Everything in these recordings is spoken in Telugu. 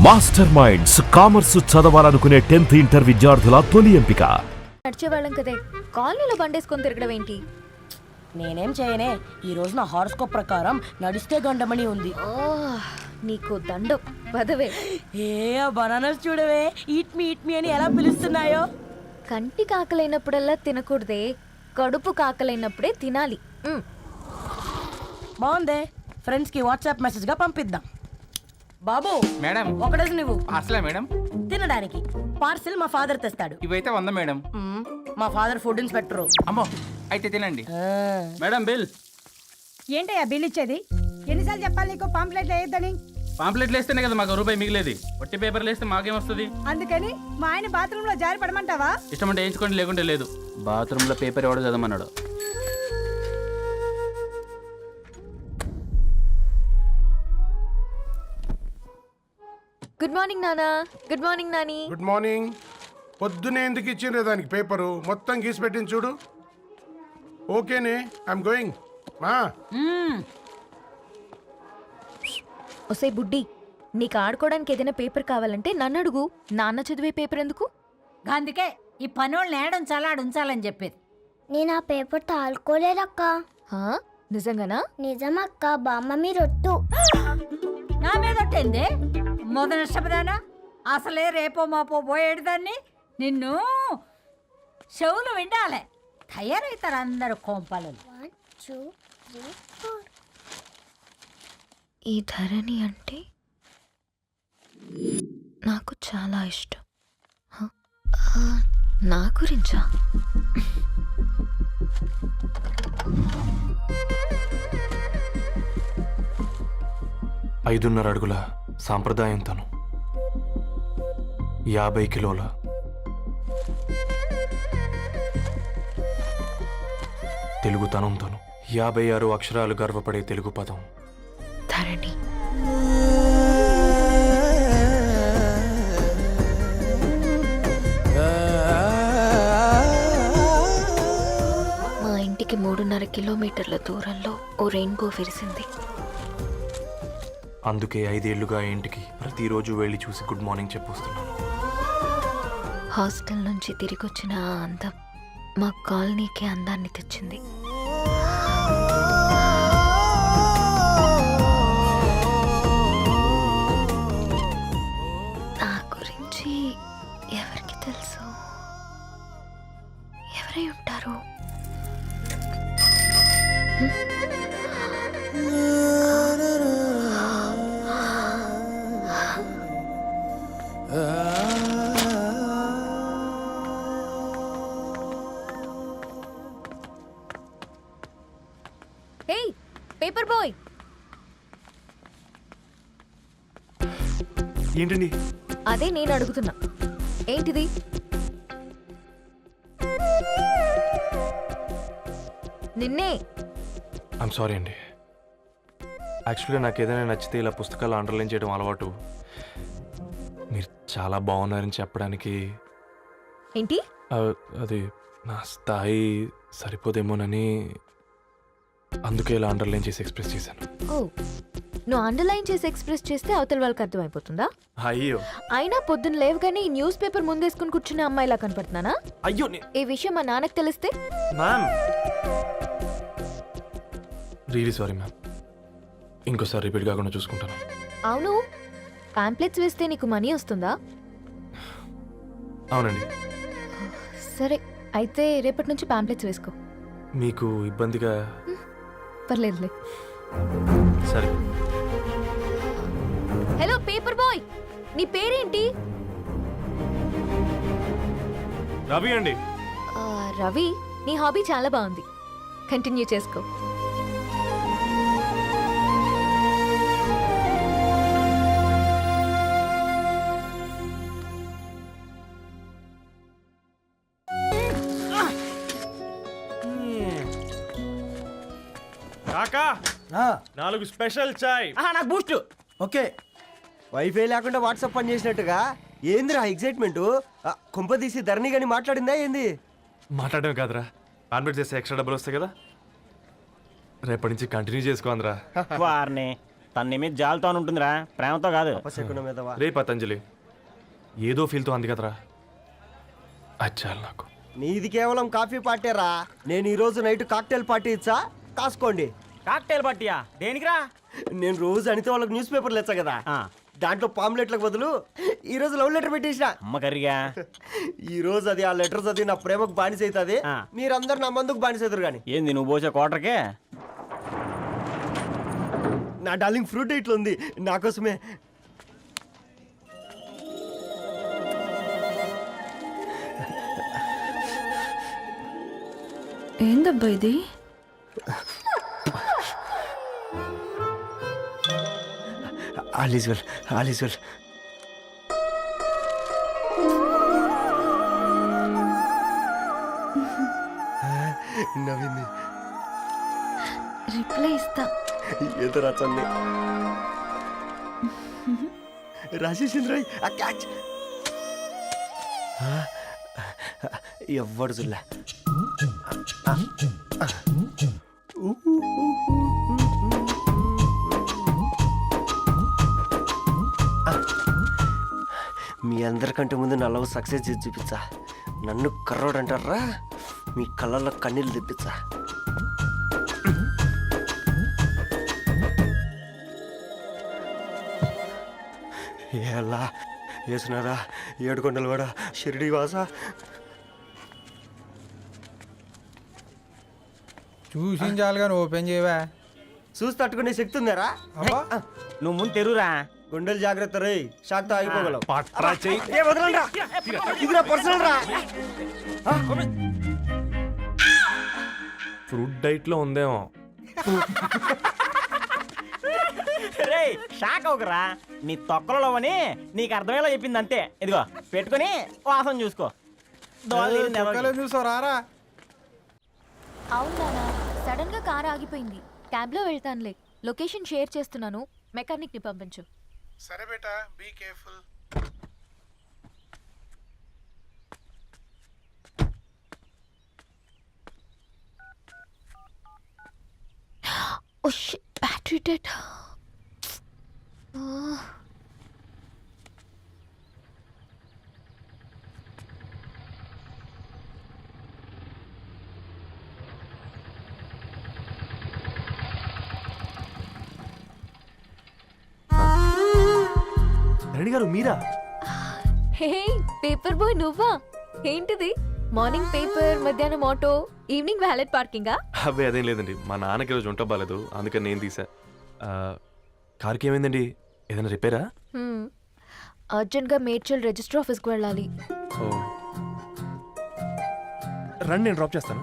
మాస్టర్ మైండ్స్ కామర్స్ చదవాలనుకునే 10th ఇంటర్ విద్యార్థుల తొలి ఎంపిక. నడిచేవాళ్ళం కదే, కాలనీలో బండేసుకొని తిరగడం ఏంటి? నేనేం చేయనే, ఈ రోజు నా హారోస్కోప్ ప్రకారం నడిస్తే గండమణి ఉంది. నీకు దండం పదవే. ఏ బనానాస్ చూడవే, ఈట్ మీ అని ఎలా పిలుస్తున్నాయో. కంటి కాకలైనప్పుడల్లా తినకూడదే, కడుపు కాకలైనప్పుడే తినాలి. బాగుందే, ఫ్రెండ్స్ కి వాట్సాప్ మెసేజ్ గా పంపిద్దాం. బాబు మేడం, ఒకడేసి నువ్వు అసలే మేడం తినడానికి పార్సిల్ మా ఫాదర్ తెస్తాడు. ఇవైతే 100 మేడం. మా ఫాదర్ ఫుడ్ ఇన్స్పెక్టర్. అమ్మో, అయితే తినండి మేడం. బిల్ ఏంటయ్యా బిల్ ఇచ్చేది? ఎన్నిసార్లు చెప్పాలి నీకు పాంప్లెట్లు వేయొద్దని? పాంప్లెట్లు వేస్తేనే కదా మాకు రూపాయి మిగిలేది. ఒట్టి పేపర్లు వేస్తే మాకేమొస్తుంది? అందుకని మా ఆయన బాత్రూమ్ లో జారి పడమంటావా? ఇష్టం అంటే వేయించుకోండి, లేకుంటే లేదు. బాత్రూమ్ లో పేపర్ ఎవడో చదవమన్నాడు. గుడ్ మార్నింగ్ నానా. Good morning Nani. Good morning. పొద్దునే ఎందుకు ఇచ్చిండ్రే దానికి పేపరు? మొత్తం గీసి పెట్టింది చూడు. ఓకేనే, ఐఎమ్ గోయింగ్. మా ఒసే బుడ్డి, నీకు ఆడుకోవడానికి ఏదైనా పేపర్ కావాలంటే నన్ను అడుగు. నాన్న చదివే పేపర్ ఎందుకు? అందుకే ఈ పనోళ్ళని ఏడుంచాలా ఉంచాలని చెప్పేది. నేను ఆ పేపర్ తాలుకోలేదక్క. హా, నిజంగానా? నిజమక్క, బామ్మ మీరొట్టు. నా మీద ఒట్టేందే మొదటి నష్టపదానా? అసలే రేపో మాపో పోయేడు దాన్ని. నిన్ను చెవులు విండాలే, తయారవుతారు అందరు కోంపాలు. 1 2 3 4. ఈ ధరణి అంటే నాకు చాలా ఇష్టం. నా గురించా? ఐదున్నర అడుగుల సాంప్రదాయం తను, 50 కిలోల తెలుగుతనం తను, 56 అక్షరాలు గర్వపడే తెలుగు పదం ధరణి. మా ఇంటికి 3.5 కిలోమీటర్ల దూరంలో ఓ రెయిన్బో విరిసింది. అందుకే 5 ఏళ్లుగా ఇంటికి ప్రతిరోజు వెళ్ళి చూసి గుడ్ మార్నింగ్ చెప్పొస్తున్నాను. హాస్టల్ నుంచి తిరిగొచ్చిన ఆ అందం మా కాలనీకి అందాన్ని తెచ్చింది. నా గురించి ఎవరికి తెలుసు? ఎవరై ఉంటారు? ఏయ్, పేపర్ బాయ్. ఏంటండి? అదే నేను అడుగుతున్నా, ఏంటిది? నిన్నే. ఐమ్ సారీ అండి. యాక్చువల్గా నాకు ఏదైనా నచ్చితే ఇలా పుస్తకాలు అండర్లైన్ చేయడం అలవాటు. మీరు చాలా బాగున్నారని చెప్పడానికి. ఏంటి? అది నా స్థాయి సరిపోదేమోనని, అందుకే ఇలా అండర్లైన్ చేసి ఎక్స్ప్రెస్ చేశాను. ఓ, నువ్వు అండర్లైన్ చేసి ఎక్స్ప్రెస్ చేస్తే అవతల వాళ్ళకి అర్థమైపోతుందా? అయ్యో, అయినా పొద్దున్న లేవగానే ఈ న్యూస్ పేపర్ ముందేసుకుని కూర్చున్న అమ్మాయిలా కనపడుతున్నానా? అయ్యో. ఈ విషయం మా నాన్నకు తెలిస్తే? Ma'am, really sorry ma'am. ఇంకోసారి రిపీట్ కాకుండా చూసుకుంటాను. అవును, పాంప్లెట్స్ వేస్తే నీకు మనీ వస్తుందా? అవునండి. సరే, అయితే రేపటి నుంచి పాంప్లెట్స్ వేసుకో. మీకు ఇబ్బందిగా? పర్లేదులే. సరే. హలో పేపర్ బాయ్, నీ పేరేంటి? రవి అండి. రవి, నీ హాబీ చాలా బాగుంది, కంటిన్యూ చేసుకో. కాకా, 4 స్పెషల్ చాయ్. నాకు బూస్ట్. ఓకే, వైఫై లేకుండా వాట్సాప్ పని చేసినట్టుగా ఏందిరా ఎగ్జైట్మెంట్? కుంప తీసి ధరణి గాని మాట్లాడిందా ఏంది? మాట్లాడమే కాదురా, కాన్వర్ట్ చేస్తే ఎక్స్ట్రా డబ్బులు వస్తాయి కదా. రేపటి నుంచి కంటిన్యూ చేసుకోందిరా. వారిని తన నీ మీద జాలతో ఉంటుందిరా, ప్రేమతో కాదు. అపశకునం మీదవా? రే పతంజలి, ఏదో ఫీల్తో అంది కదరా, అది చాలు నాకు. నీది కేవలం కాఫీ పార్టీరా. నేను ఈ రోజు నైట్ కాక్టైల్ పార్టీ ఇచ్చా, కాసుకోండి. కాక్టైల్ పార్టీయా? దేనికిరా? నేను రోజు అనితే వాళ్ళకి న్యూస్ పేపర్లు ఇచ్చా కదా, దాంట్లో పాంప్లెట్లకు బదులు ఈ రోజు లవ్ లెటర్ పెట్టేసిన. అమ్మ కర్రీగా. ఈ రోజు అది ఆ లెటర్ చదివి నా ప్రేమకు బానిస అవుతుంది. మీరందరు నా మందుకు బానిస అవుతారు కానీ. ఏంది నువ్వు పోసే కోటర్కే? నా డార్లింగ్ ఫ్రూట్ ఇట్లా ఉంది నా కోసమే. ఏందబ్బా ఇది? All is well, all is well. నవ్వింది. రిప్లై ఇస్తా. ఏదో రాచండి రాజేసింద్ర క్యాచ్. ఎవ్వడు జుల్లా. మీ అందరికంటే ముందు నా లవ్ సక్సెస్ చేసి చూపించా. నన్ను కర్రోడు అంటారా, మీ కళ్ళల్లో కన్నీళ్ళు తెప్పించా. ఎలా వేసినారా ఏడుకొండలు కూడా షిరిడి వాస. చూసించాలుగా ఓపెన్ చేయవా? చూసి తట్టుకునే శక్తి ఉందారా? నువ్వు ముందు తెరురా. గుండెలు జాగ్రత్త రే, షాక్తో ఆగిపోగలవు. పట్రా చెయ్యి. ఇది నా పర్సనల్ రా. ఫ్రూట్ డైట్లో ఉందేమో. రే షాక్ అవుకరా, నీ తొక్కలలో అని నీకు అర్థమయ్యేలా చెప్పింది అంతే. ఇదిగో పెట్టుకొని వాసన చూసుకో. చూసారా? అవునా, సడన్ గా కార్ ఆగిపోయింది. క్యాబ్ లో వెళ్తానులే. లొకేషన్ షేర్ చేస్తున్నాను, మెకానిక్ ని పంపించు. సరే బేటా, be careful. Oh shit, battery dead. Reddy గారు మీరా? హే పేపర్ బాయ్, నువ్వా? ఏంటిది? మార్నింగ్ పేపర్, మధ్యాహ్నం ఆటో, ఈవినింగ్ వ్యాలెట్ పార్కింగా? అబ్బాయి అదేం లేదండి, మా నాన్నకి రోజు ఉంట బాగాలేదు, అందుకని నేను తీసా. కార్కి ఏమైందండి? ఏదైనా రిపేరా? అర్జెంట్ గా మేడ్చల్ రిజిస్టర్ ఆఫీస్కి వెళ్ళాలి. ఓ రండి, నేను డ్రాప్ చేస్తాను.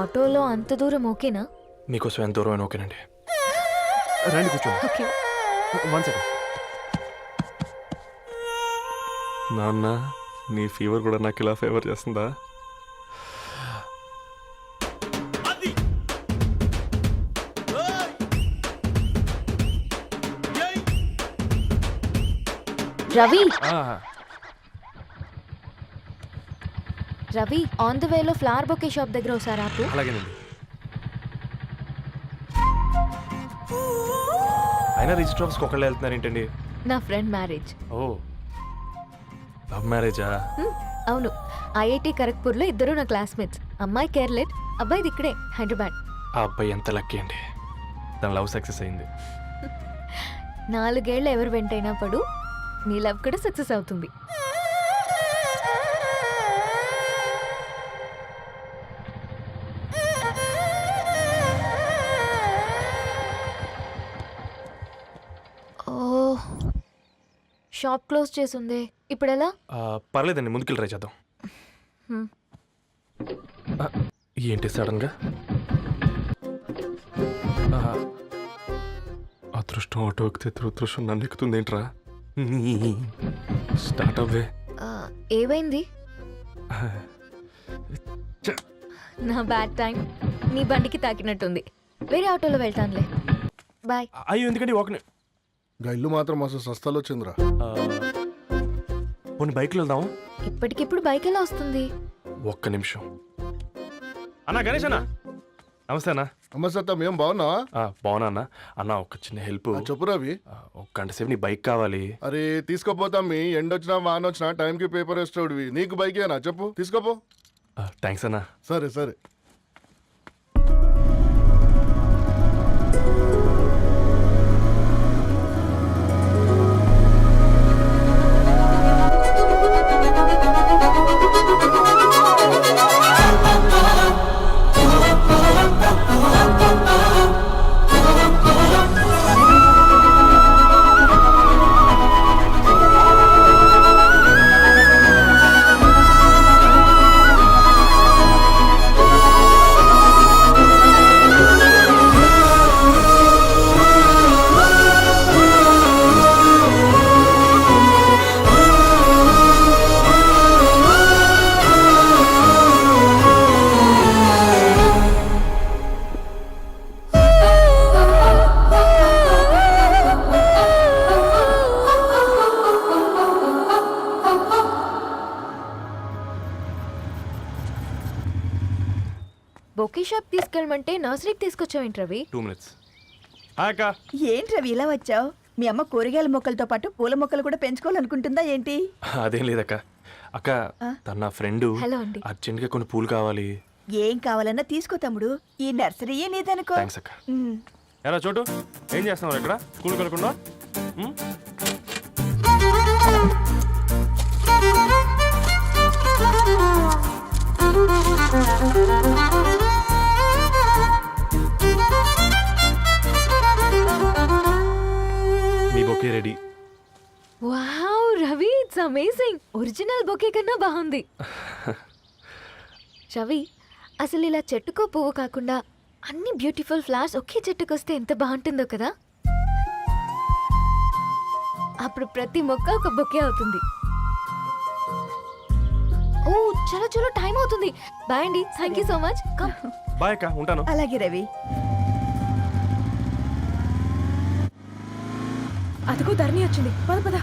ఆటోలో అంత దూరం ఓకేనా? మీకోసం ఎంత దూరం అయినా ఓకేనండి. రండి కూర్చోండి. ఓకే. 1 సెకండ్. నాన్న, నీ ఫీవర్ కూడా నాకు ఇలా ఫేవర్ చేస్తుందా? రవి, రవి ఆన్ ద వేలో ఫ్లవర్ బొకే షాప్ దగ్గర ఒకసారి ఆపు. అలాగేనండి. అయినా రిజిస్టర్ ఆఫీస్కి ఒకళ్ళు వెళ్తున్నారు ఏంటండి? నా ఫ్రెండ్ మ్యారేజ్. ఓ, లవ్ మ్యారేజా? అవును, ఐఐటి ఖరగ్పూర్లో ఇద్దరు నా క్లాస్మేట్స్. అమ్మాయి కేర్లెట్, అబ్బాయిది ఇక్కడే హైదరాబాద్. ఆ అబ్బాయి ఎంత లక్కీ అండి, తన లవ్ సక్సెస్ అయింది. 4 ఏళ్ళు ఎవరు వెంటైనా పడు, నీ లవ్ కూడా సక్సెస్ అవుతుంది. ఓ, షాప్ క్లోజ్ చేసింది. ఇప్పుడు ఎలా? పర్లేదండి, ముందుకెళ్ళి ట్రై చేద్దాం. ఏంటి సడన్గా? అదృష్టం ఆటో ఎక్కితే దురదృష్టం నన్ను ఎక్కుతుంది ఏంట్రా? స్టార్ట్ అవ్వే. ఏమైంది? నా బ్యాడ్ టైం నీ బండికి తాకినట్టుంది. వేరే ఆటోలో వెళ్తానులే. బాయ్. అయ్యో ఎందుకండి ఒక ఇల్లు మాత్రం అసలు సస్తాలో వచ్చిందిరా. కొన్ని బైక్లో వెళ్దాం. ఇప్పటికిప్పుడు బైక్ ఎలా వస్తుంది? ఒక్క నిమిషం. అన్నా గణేష్ అన్నా, నమస్తే అన్న. నమస్తే మేము బాగున్నావా? బాగున్నా అన్న. అన్న ఒక చిన్న హెల్ప్. చెప్పు రవి. ఒక గంట సేపు నీ బైక్ కావాలి. అరే తీసుకోపోతాం, మీ ఎండొచ్చినా వాన వచ్చినా టైంకి పేపర్ వేస్తాడువి. నీకు బైకేనా చెప్పు, తీసుకోపో. థ్యాంక్స్ అన్న. సరే సరే. బొకే షాప్ తీసుకెళ్ళమంటే నర్సరీకి తీసుకొచ్చావేంటి రవి? 2 minutes. హాయ్ అక్క. ఏంటి రవి ఇలా వచ్చావు? మీ అమ్మ కూరగాయల మొక్కలతో పాటు పూల మొక్కలు కూడా పెంచుకోవాలనుకుంటుందా ఏంటి? అదేం లేదక్క. అక్క తన నా ఫ్రెండ్ హలో అండి. అర్జెంట్గా కొన్ని పూలు కావాలి. ఏం కావాలన్నా తీసుకో తమ్ముడు, ఈ నర్సరీయే నీదనుకో. థ్యాంక్స్ అక్క. ఎలా చోటు ఏం చేస్తున్నావు ఇక్కడ స్కూల్కి వెళ్ళకుండా? మీ bouquet ready. Wow Ravi, it's amazing. Original bouquet కన్నా బాగుంది. రవి, అసలు ఇలా చెట్టుకో పువ్వు కాకుండా అన్ని బ్యూటిఫుల్ ఫ్లవర్స్ ఒకే చెట్టుకు వస్తే ఎంత బాగుంటుందో కదా. అప్పుడు ప్రతి మొక్క ఒక బొకే అవుతుంది. ఓ చలో చలో, టైం అవుతుంది. బాయ్ అండి, thank you so much. Bye అక్క, ఉంటాను. అలాగే రవి. అదిగో ధరణి వచ్చింది, పద పద.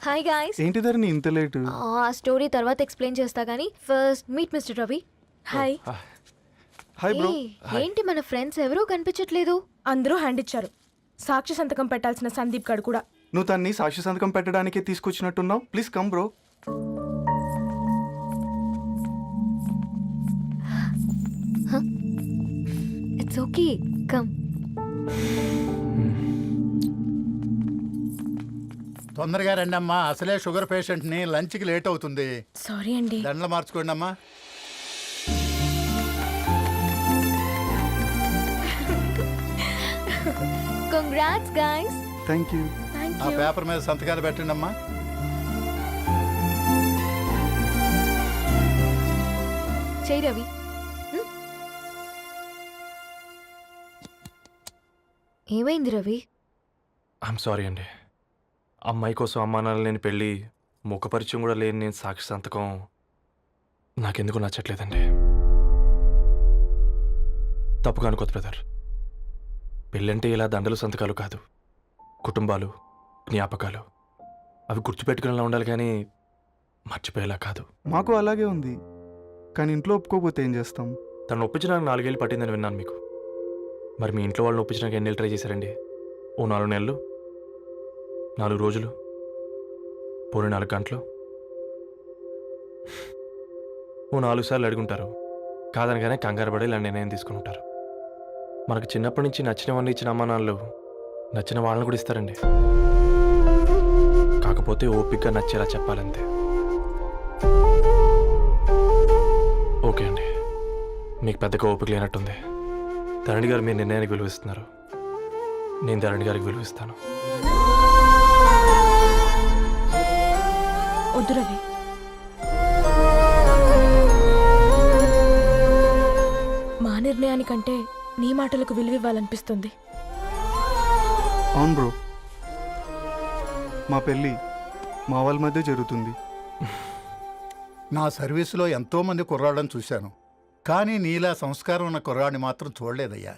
Hi guys. ఏంటి ధరణి ఇంత లేటు? ఆ స్టోరీ తర్వాత ఎక్స్ప్లెయిన్ చేస్తా గానీ first meet mister Ravi. Hi. Hi bro. ఏంటి మన ఫ్రెండ్స్ ఎవరూ కనిపించట్లేదు? అందరూ హ్యాండ్ ఇచ్చారు. సాక్షి సంతకం పెట్టాల్సిన సందీప్ గడు కూడా. నువ్వు తన్ని సాక్షి సంతకం పెట్టడానికే తీసుకొచ్చినట్టున్నావు. Please come bro. It's okay, come. తొందరగా రండి అమ్మా, అసలే షుగర్ పేషెంట్ ని, లంచ్ కి లేట్ అవుతుంది. సారీ అండి. దండలు మార్చుకోండి అమ్మా. Congrats guys. Thank you. ఆ పేపర్ మీద సంతకాలు పెట్టండి అమ్మా. చెయ్ రవి. ఏమైంది రవి? ఐఎమ్ సారీ అండి. అమ్మాయి కోసం అమ్మానాలు లేని పెళ్ళి, ముఖపరిచయం కూడా లేని నేను సాక్షి సంతకం నాకెందుకు నచ్చట్లేదండి. తప్పుగా అనుకోదు బ్రదర్. పెళ్ళంటే ఇలా దండలు సంతకాలు కాదు, కుటుంబాలు, జ్ఞాపకాలు. అవి గుర్తుపెట్టుకునేలా ఉండాలి కానీ మర్చిపోయేలా కాదు. మాకు అలాగే ఉంది, కానీ ఇంట్లో ఒప్పుకోకపోతే ఏం చేస్తాం? తను ఒప్పించడానికి 4 ఏళ్ళు పట్టిందని విన్నాను మీకు. మరి మీ ఇంట్లో వాళ్ళని ఒప్పించడానికి ఎన్ని ఏళ్ళు ట్రై చేశారండి? ఓ 4 నెలలు, 4 రోజులు, పోనీ 4 గంటలు, ఓ 4 సార్లు అడుగుంటారు. కాదనగానే కంగారు పడి ఇలా నిర్ణయం తీసుకుని ఉంటారు. మనకు చిన్నప్పటి నుంచి నచ్చినవన్నీ ఇచ్చిన అమ్మానాళ్ళు నచ్చిన వాళ్ళని కూడా ఇస్తారండి. కాకపోతే ఓపికగా నచ్చేలా చెప్పాలంతే. ఓకే అండి, మీకు పెద్దగా ఓపిక లేనట్టుంది. ధరణి గారు మీ నిర్ణయానికి విలువిస్తున్నారు, నేను ధరణి గారికి విలువిస్తాను. వద్దు రవి. మా నిర్ణయానికంటే నీ మాటలకు విలువివ్వాలనిపిస్తుంది. అవును బ్రో, మా పెళ్ళి మా వాళ్ళ మధ్య జరుగుతుంది. నా సర్వీసులో ఎంతో మంది కుర్రాళ్ళని చూశాను, కానీ నీలా సంస్కారం ఉన్న కుర్రాడిని మాత్రం చూడలేదయ్యా.